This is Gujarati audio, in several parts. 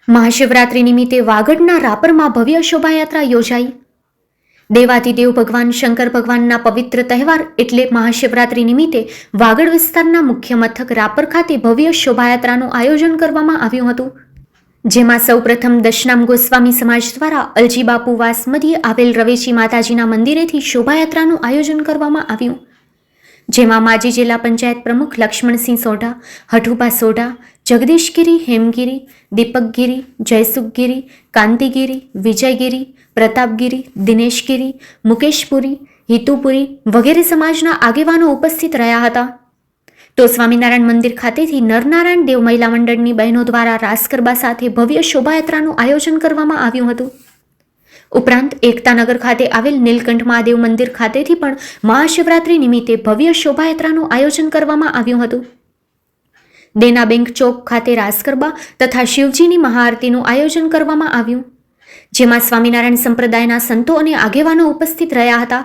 મહાશિવરાત્રિ નિમિત્તે વાગડના રાપરમાં ભવ્ય શોભાયાત્રા યોજાઈ. દેવાધિદેવ ભગવાન શંકર ભગવાનના પવિત્ર તહેવાર એટલે મહાશિવરાત્રિ નિમિત્તે વાગડ વિસ્તારના મુખ્ય મથક રાપર ખાતે ભવ્ય શોભાયાત્રાનું આયોજન કરવામાં આવ્યું હતું. જેમાં સૌપ્રથમ દશનામ ગોસ્વામી સમાજ દ્વારા અલજીબાપુ વાસ મધ્યે આવેલ રવેચી માતાજીના મંદિરેથી શોભાયાત્રાનું આયોજન કરવામાં આવ્યું. જેમાં માજી જિલ્લા પંચાયત પ્રમુખ લક્ષ્મણસિંહ સોઢા, હઠુભા સોઢા, જગદીશગીરી, હેમગીરી, દીપકગીરી, જયસુખગીરી, કાંતિગીરી, વિજયગીરી, પ્રતાપગીરી, દિનેશગીરી, મુકેશપુરી, હિતુપુરી વગેરે સમાજના આગેવાનો ઉપસ્થિત રહ્યા હતા. તો સ્વામિનારાયણ મંદિર ખાતેથી નરનારાયણ દેવ મહિલા મંડળની બહેનો દ્વારા રાસ ગરબા સાથે ભવ્ય શોભાયાત્રાનું આયોજન કરવામાં આવ્યું હતું. ઉપરાંત એકતાનગર ખાતે આવેલ નીલકંઠ મહાદેવ મંદિર ખાતેથી પણ મહાશિવરાત્રિ નિમિત્તે ભવ્ય શોભાયાત્રાનું આયોજન કરવામાં આવ્યું હતું. દેના બેંક ચોક ખાતે રાસ ગરબા તથા શિવજીની મહાઆરતીનું આયોજન કરવામાં આવ્યું. જેમાં સ્વામિનારાયણ સંપ્રદાયના સંતો અને આગેવાનો ઉપસ્થિત રહ્યા હતા.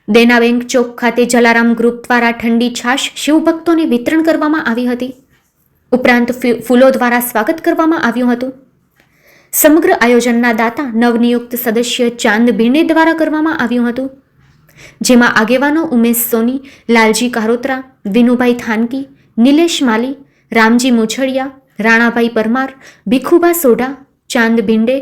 દેના બેંક ચોક ખાતે જલારામ ગ્રુપ દ્વારા ઠંડી છાશ શિવભક્તોને વિતરણ કરવામાં આવી હતી. ઉપરાંત ફૂલો દ્વારા સ્વાગત કરવામાં આવ્યું હતું. સમગ્ર આયોજનના દાતા નવનિયુક્ત સદસ્ય ચાંદ ભીંડે દ્વારા કરવામાં આવ્યું હતું. જેમાં આગેવાનો ઉમેશ સોની, લાલજી કારોત્રા, વિનુભાઈ થાનકી, નિલેશ માલી, રામજી મુછડિયા, રાણાભાઈ પરમાર, ભીખુભા સોઢા, ચાંદ ભીંડે,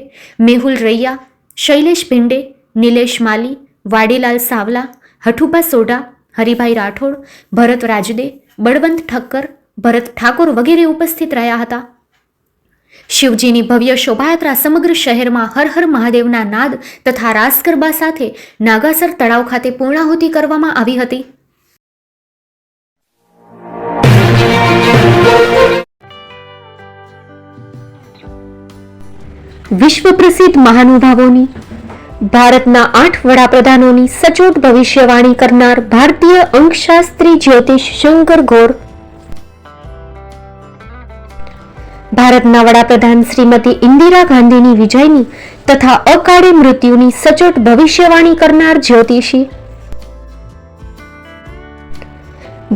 મેહુલ રૈયા, શૈલેષ ભીંડે, નિલેશ માલી, વાડીલાલ સાવલા, હઠુભા સોઢા, હરિભાઈ રાઠોડ, ભરત રાજદે, બળવંત ઠક્કર, ભરત ઠાકોર વગેરે ઉપસ્થિત રહ્યા હતા. શિવજીની ભવ્ય શોભાયાત્રા સમગ્ર શહેરમાં હર હર મહાદેવના નાદ તથા રાસ ગરબા સાથે નાગાસર તળાવ ખાતે પૂર્ણાહુતિ કરવામાં આવી હતી. વિશ્વ પ્રસિદ્ધ મહાનુભાવોની, ભારતના 8 વડાપ્રધાનોની સચોટ ભવિષ્યવાણી કરનાર ભારતીય અંકશાસ્ત્રી જ્યોતિષ શંકર ગોર, ભારતના વડાપ્રધાન શ્રીમતી ઇન્દિરા ગાંધીની વિજયની તથા અકાળે મૃત્યુની સચોટ ભવિષ્યવાણી કરનાર જ્યોતિષી,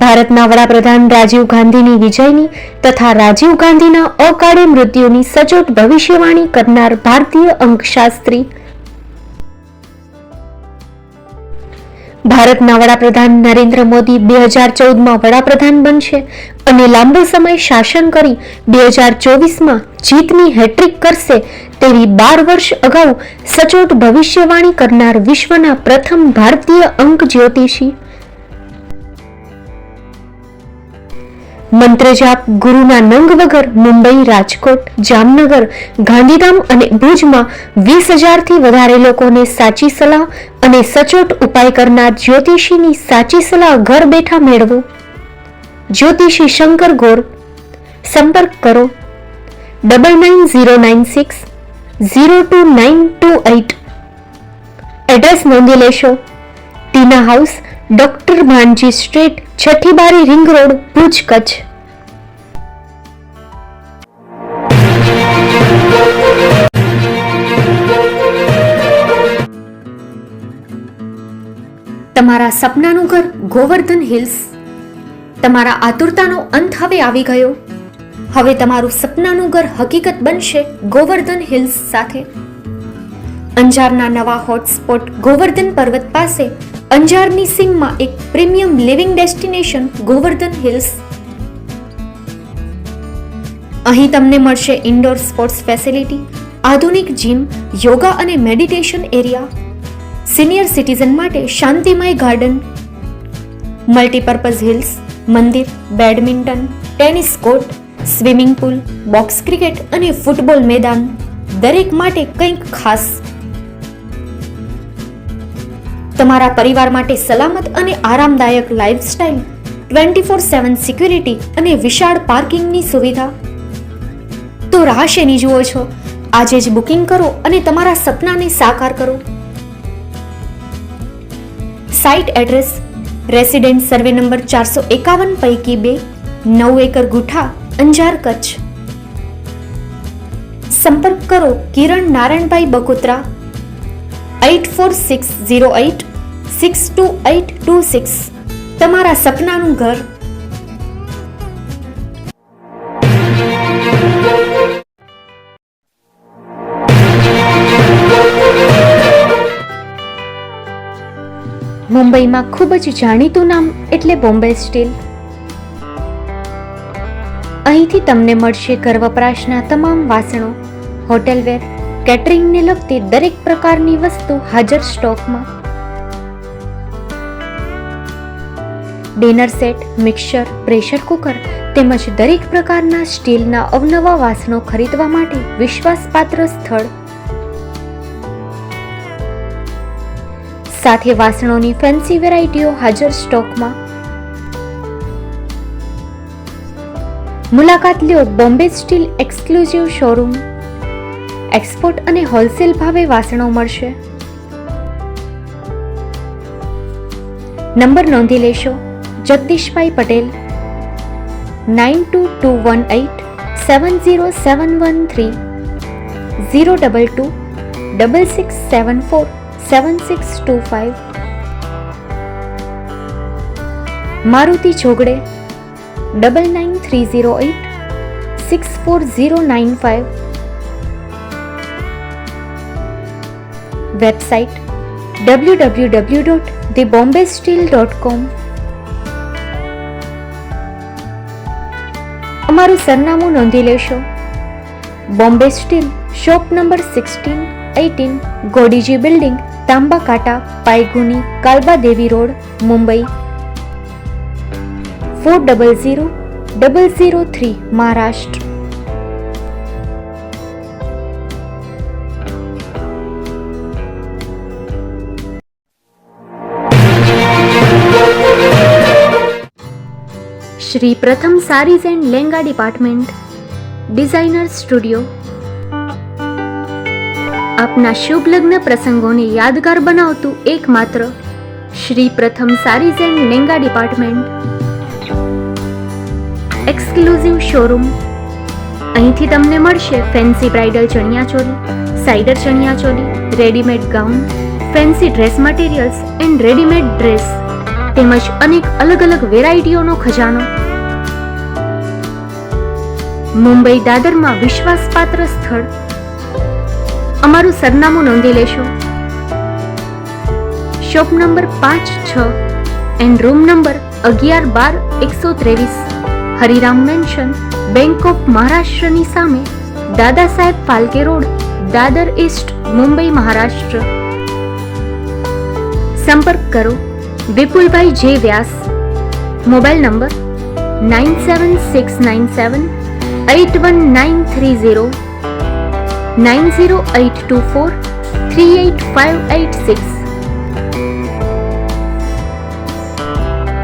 ભારતના વડાપ્રધાન રાજીવ ગાંધીની વિજયની તથા રાજીવ ગાંધીના અકાળે મૃત્યુની સચોટ ભવિષ્યવાણી કરનાર ભારતીય અંકશાસ્ત્રી, ભારતના વડાપ્રધાન નરેન્દ્ર મોદી 2014માં વડાપ્રધાન બનશે અને લાંબો સમય શાસન કરી 2024માં જીતની હેટ્રિક કરશે તેવી 12 વર્ષ અગાઉ સચોટ ભવિષ્યવાણી કરનાર વિશ્વના પ્રથમ ભારતીય અંક જ્યોતિષી, મંત્રજાપ ગુરુના નંગ વગર મુંબઈ, રાજકોટ, જામનગર, ગાંધીધામ અને ભુજમાં 20,000થી વધારે લોકોને સાચી સલાહ અને સચોટ ઉપાય કરનાર જ્યોતિષીની સાચી સલાહ ઘર બેઠા મેળવો. જ્યોતિષી શંકર ગોર. સંપર્ક કરો 9909602928. એડ્રેસ નોંધી લેશો. ટીના હાઉસ, ડોક્ટર ભાનજી સ્ટ્રીટ, છઠ્ઠી બારી, રિંગ રોડ, ભુજ, કચ્છ. તમારા સપનાનું ઘર ગોવર્ધન હિલ્સ. તમારા આતુરતાનો અંત હવે આવી ગયો. હવે તમારું સપનાનું ઘર હકીકત બનશે ગોવર્ધન હિલ્સ સાથે. અંજારના નવા હોટસ્પોટ ગોવર્ધન પર્વત પાસે અંજારની સીમમાં એક premium living destination Govardhan hills. અહીં તમને મળશે ઇન્ડોર સ્પોર્ટ્સ ફેસિલિટી, આધુનિક જીમ, યોગા અને મેડિટેશન એરિયા, સિનિયર સિટીઝન માટે શાંતિમય ગાર્ડન, મલ્ટીપર્પઝ હિલ્સ, મંદિર, badminton, tennis court, swimming pool, box cricket અને ફૂટબોલ મેદાન, દરેક માટે કંઈક ખાસ. તમારા પરિવાર માટે સલામત અને આરામદાયક લાઇફસ્ટાઇલ, 24/7 સિક્યુરિટી અને વિશાળ પાર્કિંગની સુવિધા. તો રાહ શેની જુઓ છો? આજે જ બુકિંગ કરો અને તમારા સપનાને સાકાર કરો. Site address: resident survey number 451 પૈકી 2, 9 એકર ગુઠા, અંજાર, કચ્છ. સંપર્ક કરો કિરણ નારાયણભાઈ બકોત્રા 8460862826. તમારા સપનાનું ઘર. મુંબઈમાં ખૂબ જ જાણીતું નામ એટલે બોમ્બે સ્ટીલ. અહીંથી તમને મળશે ઘર વપરાશના તમામ વાસણો, હોટેલવેર, કેટરિંગને લગતી દરેક પ્રકારની વસ્તુ હાજર સ્ટોકમાં. Dinner set, mixer, pressure cooker તેમજ દરેક પ્રકારના સ્ટીલના અવનવા વાસણો ખરીદવા માટે વિશ્વાસપાત્ર સ્થળ. સાથે વાસણોની ફેન્સી વેરાયટીઓ હાજર સ્ટોકમાં. મુલાકાત લ્યો Bombay steel exclusive showroom. Export અને હોલસેલ ભાવે વાસણો મળશે. નંબર નોંધી લેશો. જગદીશભાઈ પટેલ, 9221870713, 022 6674 7625. મારુતિ જોગડે, 9930864095. Website www.thebombasteel.com. અમારું સરનામું નોંધી લેશો. Bombay steel, shop number 16-18, Godiji building, Tamba Kanta, Paydhuni, Kalba Devi road, Mumbai 400003, Maharashtra. Shri Pratham sarees and lenga department, designer studio. આપના શુભ લગ્ન પ્રસંગોને યાદગાર બનાવતું એકમાત્ર Shri Pratham sarees and lenga department exclusive showroom. અહીંથી તમને મળશે fancy bridal chaniya choli, cider chaniya choli, readymade gown, fancy dress materials and readymade dress તેમજ અનેક અલગ અલગ વેરાયટીઓનો ખજાનો. મુંબઈ દાદરમાં વિશ્વાસપાત્ર સ્થળ. અમારું સરનામું નોંધી લેશો. Shop number 5-6 and room number 11-12-123, Hariram mansion, bank of મહારાષ્ટ્રની સામે, દાદા સાહેબ ફાલ્કે રોડ, દાદર ઈસ્ટ, મુંબઈ, મહારાષ્ટ્ર. સંપર્ક કરો વિપુલભાઈ જે વ્યાસ. Mobile number 9769781930, 9082438586.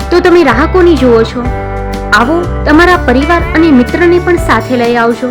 તો તમે રાહ કોની જુઓ છો? આવો, તમારા પરિવાર અને મિત્રને પણ સાથે લઈ આવજો.